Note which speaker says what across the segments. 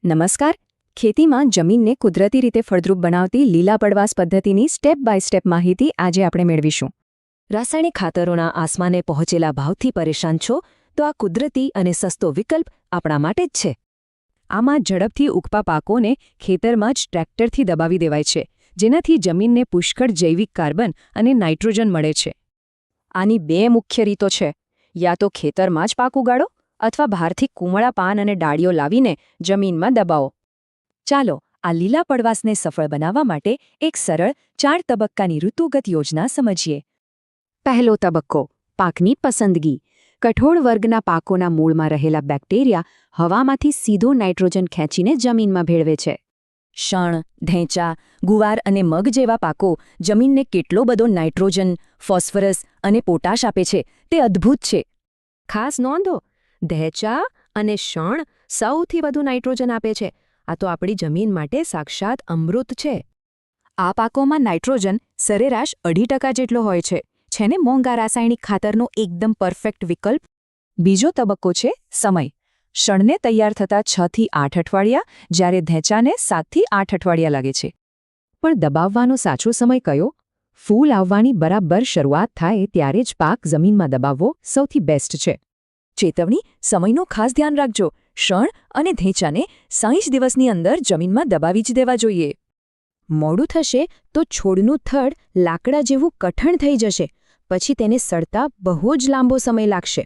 Speaker 1: નમસ્કાર. ખેતીમાં જમીનને કુદરતી રીતે ફળદ્રુપ બનાવતી લીલા પડવાશ પદ્ધતિની સ્ટેપ બાય સ્ટેપ માહિતી આજે આપણે મેળવીશું. રાસાયણિક ખાતરોના આસમાને પહોંચેલા ભાવથી પરેશાન છો તો આ કુદરતી અને સસ્તો વિકલ્પ આપણા માટે જ છે. આમાં ઝડપથી ઉગતા પાકોને ખેતરમાં જ ટ્રેક્ટરથી દબાવી દેવાય છે, જેનાથી જમીનને પુષ્કળ જૈવિક કાર્બન અને નાઇટ્રોજન મળે છે. આની બે મુખ્ય રીતો છે. યા તો ખેતરમાં જ પાક ઉગાડો અથવા બહારથી કુમળા પાન અને ડાળીઓ લાવીને જમીનમાં દબાવો. ચાલો આ લીલા પડવાશને સફળ બનાવવા માટે એક સરળ 4 તબક્કાની ઋતુગત યોજના સમજીએ. પહેલો તબક્કો: પાકની પસંદગી. કઠોળ વર્ગના પાકોના મૂળમાં રહેલા બેક્ટેરિયા હવામાંથી સીધો નાઇટ્રોજન ખેંચીને જમીનમાં ભેળવે છે. શણ, ઢેંચા, ગુવાર અને મગ જેવા પાકો જમીનને કેટલો બધો નાઇટ્રોજન, ફોસ્ફરસ અને પોટાશ આપે છે તે અદ્ભુત છે. ખાસ નોંધો, ઢેંચા અને શણ સૌથી વધુ નાઇટ્રોજન આપે છે. આ તો આપણી જમીન માટે સાક્ષાત અમૃત છે. આ પાકોમાં નાઇટ્રોજન સરેરાશ 2% જેટલો હોય છે. છે ને મોંઘા રાસાયણિક ખાતરનો એકદમ પરફેક્ટ વિકલ્પ. બીજો તબક્કો છે સમય. શણને તૈયાર થતાં 6 થી 8 અઠવાડિયા, જ્યારે ઢેંચાને 7 થી 8 અઠવાડિયા લાગે છે. પણ દબાવવાનો સાચો સમય કયો? ફૂલ આવવાની બરાબર શરૂઆત થાય ત્યારે જ પાક જમીનમાં દબાવવો સૌથી બેસ્ટ છે. ચેતવણી: સમયનું ખાસ ધ્યાન રાખજો. શણ અને ઢેંચાને 60 દિવસની અંદર જમીનમાં દબાવી જ દેવા જોઈએ. મોડું થશે તો છોડનું થડ લાકડા જેવું કઠણ થઈ જશે. પછી તેને સડતા બહુ જ લાંબો સમય લાગશે.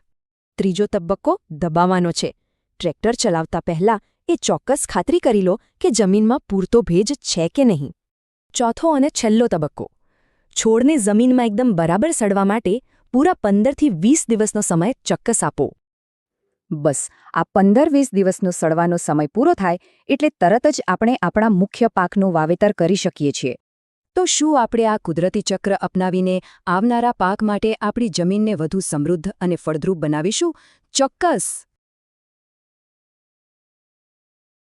Speaker 1: ત્રીજો તબક્કો દબાવવાનો છે. ટ્રેક્ટર ચલાવતા પહેલાં એ ચોક્કસ ખાતરી કરી લો કે જમીનમાં પૂરતો ભેજ છે કે નહીં. ચોથો અને છેલ્લો તબક્કો: છોડને જમીનમાં એકદમ બરાબર સડવા માટે પૂરા 15 થી 20 દિવસનો સમય ચોક્કસ આપો. બસ આ 15-20 દિવસનો સડવાનો સમય પૂરો થાય એટલે તરત જ આપણે આપણા મુખ્ય પાકનું વાવેતર કરી શકીએ છીએ. તો શું આપણે આ કુદરતી ચક્ર અપનાવીને આવનારા પાક માટે આપણી જમીનને વધુ સમૃદ્ધ અને ફળદ્રુપ બનાવીશું? ચોક્કસ.